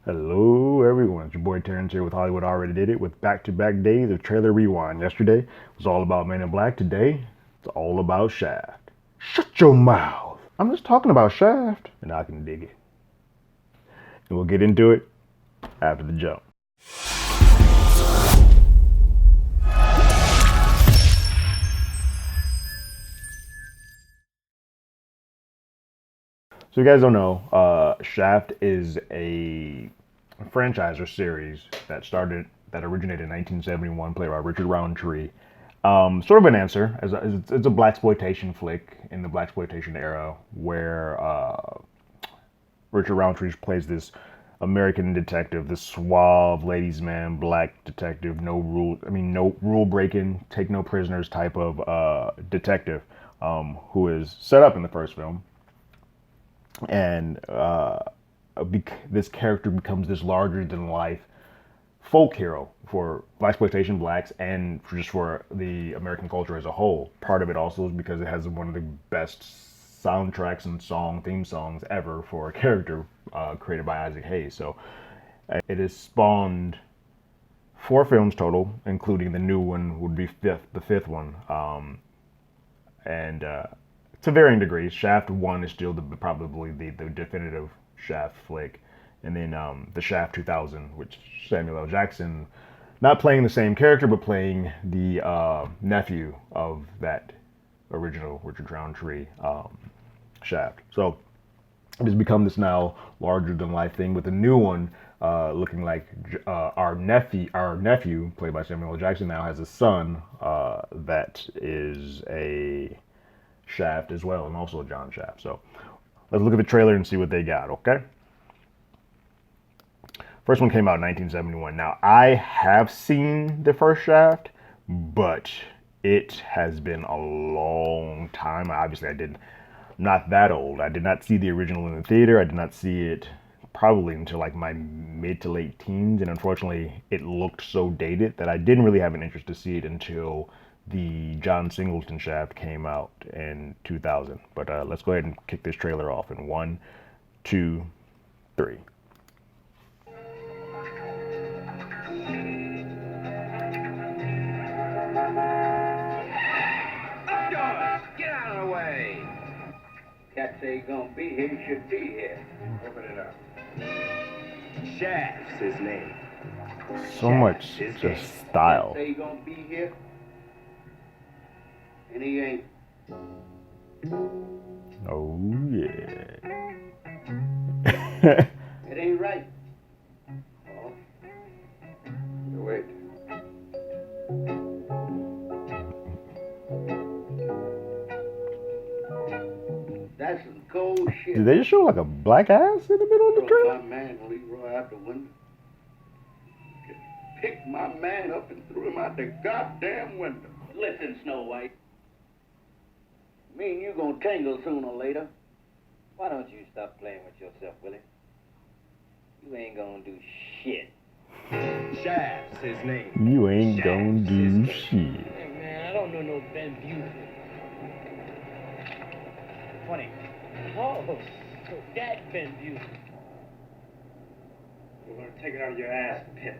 Hello, everyone. It's your boy Terrence here with Hollywood Already Did It with back-to-back days of trailer rewind. Yesterday was all about Men in Black. Today, it's all about Shaft. Shut your mouth. I'm just talking about Shaft, and I can dig it. And we'll get into it after the jump. So you guys don't know, Shaft is a franchise or series that originated in 1971, played by Richard Roundtree. Sort of an answer, it's a blaxploitation flick in the blaxploitation era, where Richard Roundtree plays this American detective, this suave ladies' man, black detective, no rule breaking, take no prisoners type of detective, who is set up in the first film, and this character becomes this larger than life folk hero for blaxploitation blacks and for the American culture as a whole. Part of it also is because it has one of the best soundtracks and theme songs ever for a character created by Isaac Hayes. So it has spawned four films total, including the new one would be the fifth one, and to varying degrees. Shaft One is still probably the definitive Shaft flick, and then the Shaft 2000, which Samuel L. Jackson, not playing the same character, but playing the nephew of that original Richard Roundtree Shaft. So it has become this now larger than life thing, with the new one looking like our nephew, played by Samuel L. Jackson, now has a son that is a Shaft as well, and also a John Shaft. So let's look at the trailer and see what they got, okay? First one came out in 1971. Now, I have seen the first Shaft, but it has been a long time. Obviously, I'm not that old. I did not see the original in the theater. I did not see it probably until like my mid to late teens, and unfortunately, it looked so dated that I didn't really have an interest to see it until the John Singleton Shaft came out in 2000. But let's go ahead and kick this trailer off in one, two, three. Get out of the way! Cat say he's gonna be here, he should be here. Open it up. Shaft's his name. So much just style. Cat say he's gonna be here, and he ain't. Oh yeah. It ain't right. Oh. Wait. That's some cold shit. Did they just show like a black ass in the middle of the Throw trailer? my man Leroy out the window. Picked my man up and threw him out the goddamn window. Listen, Snow White. Me and you gonna tangle sooner or later. Why don't you stop playing with yourself, Willie? You ain't gonna do shit. Shaft's his name. You ain't gonna do shit. Hey, man, I don't know no Ben Buford. Funny. Oh, so that's Ben Buford. We're gonna take it out of your ass pit.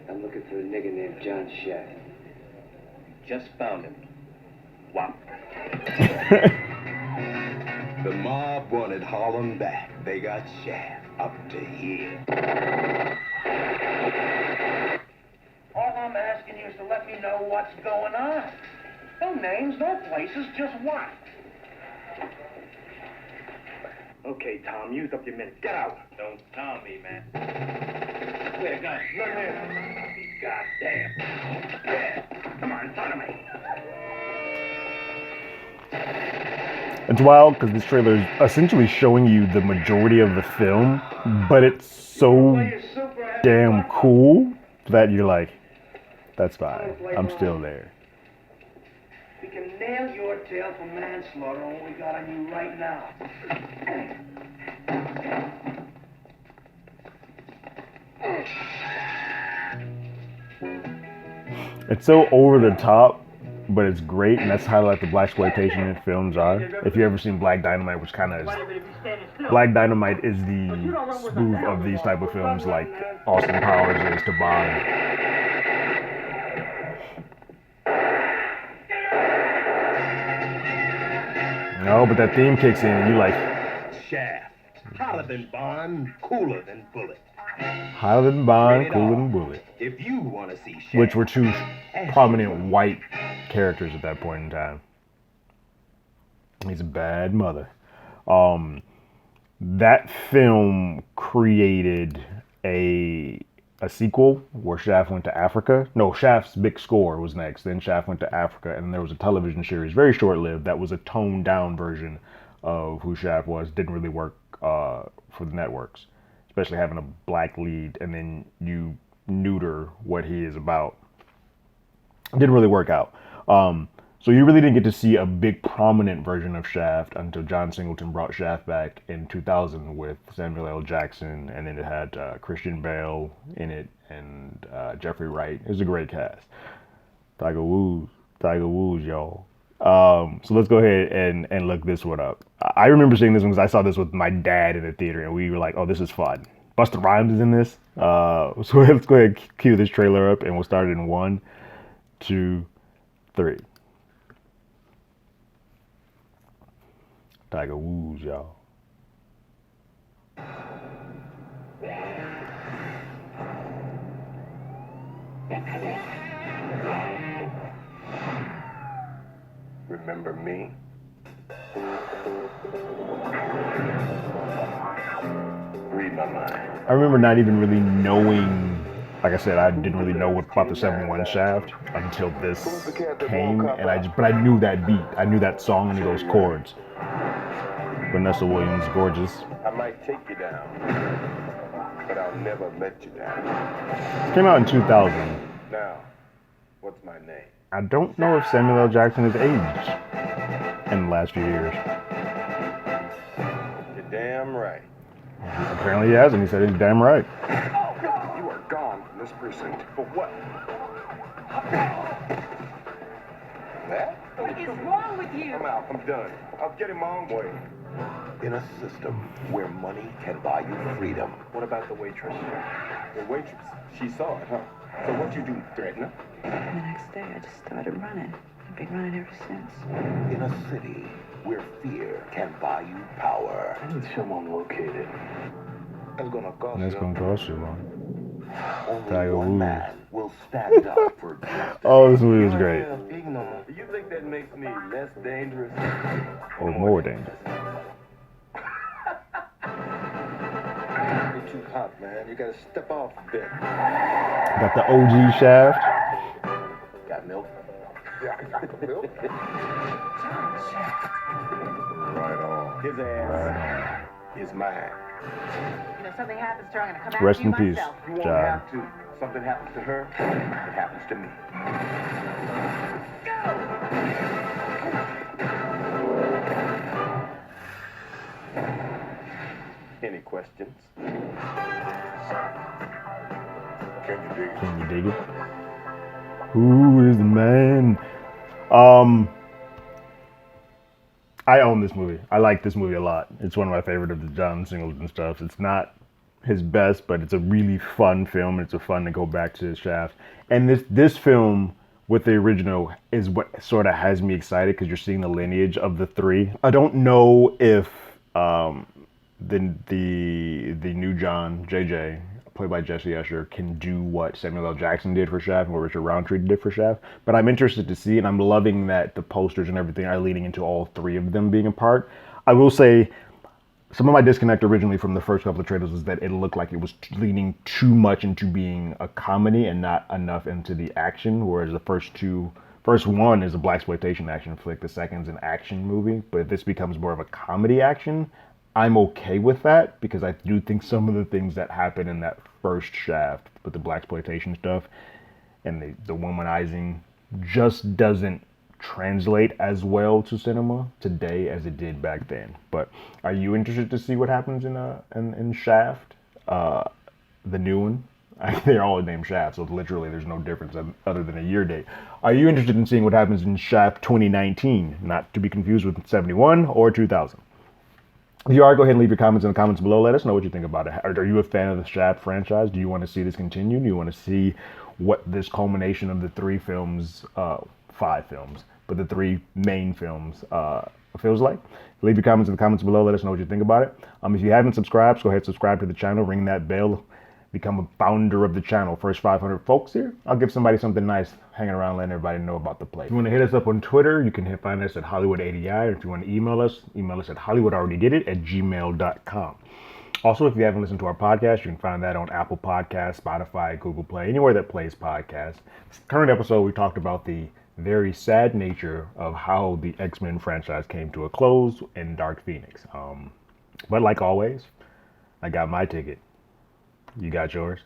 I'm looking for a nigga named John Shaft. Just found him. Wow. The mob wanted Harlem back. They got Shaft up to here. All I'm asking you is to let me know what's going on. No names, no places, just what? Okay, Tom, use up your minute. Get out. Don't tell me, man. Where, gun? Look here. Goddamn. Yeah. Come on, in front of me. It's wild because this trailer is essentially showing you the majority of the film, but it's so damn cool that you're like, that's fine. I'm still there. We can nail your tail for manslaughter on what we got on you right now. It's so over the top but it's great, and that's how like the black exploitation films are. If you ever seen Black Dynamite, which kind of Black Dynamite is the spoof of these type of films, like Austin Powers is to Bond. No, but that theme kicks in, and you like Shaft. Hotter than Bond, cooler than Bullet. Hotter than Bond, Rated cooler R. than Bullet, If you want to see Shaft, which were two prominent white characters at that point in time. He's a bad mother. That film created a sequel where Shaft went to Africa. No, Shaft's Big Score was next. Then Shaft went to Africa, and there was a television series, very short-lived, that was a toned-down version of who Shaft was. Didn't really work for the networks, especially having a black lead, and then you neuter what he is about. Didn't really work out. So you really didn't get to see a big prominent version of Shaft until John Singleton brought Shaft back in 2000 with Samuel L. Jackson, and then it had Christian Bale in it and Jeffrey Wright. It was a great cast. Tiger Woods, y'all. So let's go ahead and look this one up. I remember seeing this one because I saw this with my dad in the theater, and we were like, "Oh, this is fun." Busta Rhymes is in this. So let's go ahead and cue this trailer up, and we'll start it in 1, 2, 3. Tiger Woods, y'all. remember me. Read my mind. I remember not even really knowing, like I said, I didn't really know what about the 7-1 Shaft until this came, and but I knew that beat. I knew that song and those chords. Vanessa Williams, gorgeous. I might take you down, but I'll never let you down. Came out in 2000. Now, what's my name? I don't know if Samuel L. Jackson has aged in the last few years. You're damn right. Apparently he hasn't. He said he's damn right. You are gone from this precinct. For what? That? What is wrong with you? I'm out. I'm done. I'll get him my own way. In a system where money can buy you freedom. What about the waitress? The waitress? She saw it, huh? So what'd you do? Threaten her? The next day, I just started running. I've been running ever since. In a city where fear can buy you power. I need someone located. That's gonna cost That's you. gonna cost you, man. Only Tiger one Woods. man will stand up for justice. Oh, this movie was great. You think that makes me less dangerous? Or more dangerous. You're too hot, man. You gotta step off a bit. Got the OG Shaft. Got milk? Yeah, I got the milk. Right on. His ass is mine. You know, something happens to her, I'm gonna come Rest after you in peace, myself. You won't John. have to. Something happens to her, it happens to me. Any questions? Can you dig it? Can you dig it? Who is the man? I own this movie. I like this movie a lot. It's one of my favorite of the John Singleton stuff. It's not his best, but it's a really fun film. It's a fun to go back to Shaft. And this film with the original is what sort of has me excited because you're seeing the lineage of the three. I don't know if the new John, JJ, played by Jesse Escher, can do what Samuel L. Jackson did for Shaft and what Richard Roundtree did for Shaft. But I'm interested to see, and I'm loving that the posters and everything are leading into all three of them being a part. I will say, some of my disconnect originally from the first couple of trailers was that it looked like it was leaning too much into being a comedy and not enough into the action, whereas the first one is a blaxploitation action flick, the second's an action movie, but if this becomes more of a comedy action, I'm okay with that because I do think some of the things that happen in that first Shaft with the blaxploitation stuff and the womanizing just doesn't translate as well to cinema today as it did back then. But are you interested to see what happens in Shaft, the new one? They're all named Shaft, so literally there's no difference other than a year date. Are you interested in seeing what happens in Shaft 2019? Not to be confused with 71 or 2000. If you are, go ahead and leave your comments in the comments below. Let us know what you think about it. Are you a fan of the Shaft franchise? Do you want to see this continue? Do you want to see what this culmination of the three films, 5 films, but the three main films feels like? Leave your comments in the comments below. Let us know what you think about it. If you haven't subscribed, go ahead and subscribe to the channel. Ring that bell. Become a founder of the channel. First 500 folks here. I'll give somebody something nice hanging around, letting everybody know about the play. If you want to hit us up on Twitter, you can find us at Hollywood80i. If you want to email us at HollywoodAlreadyDidIt@gmail.com. Also, if you haven't listened to our podcast, you can find that on Apple Podcasts, Spotify, Google Play, anywhere that plays podcasts. This current episode, we talked about the very sad nature of how the X-Men franchise came to a close in Dark Phoenix. But like always, I got my ticket. You got yours?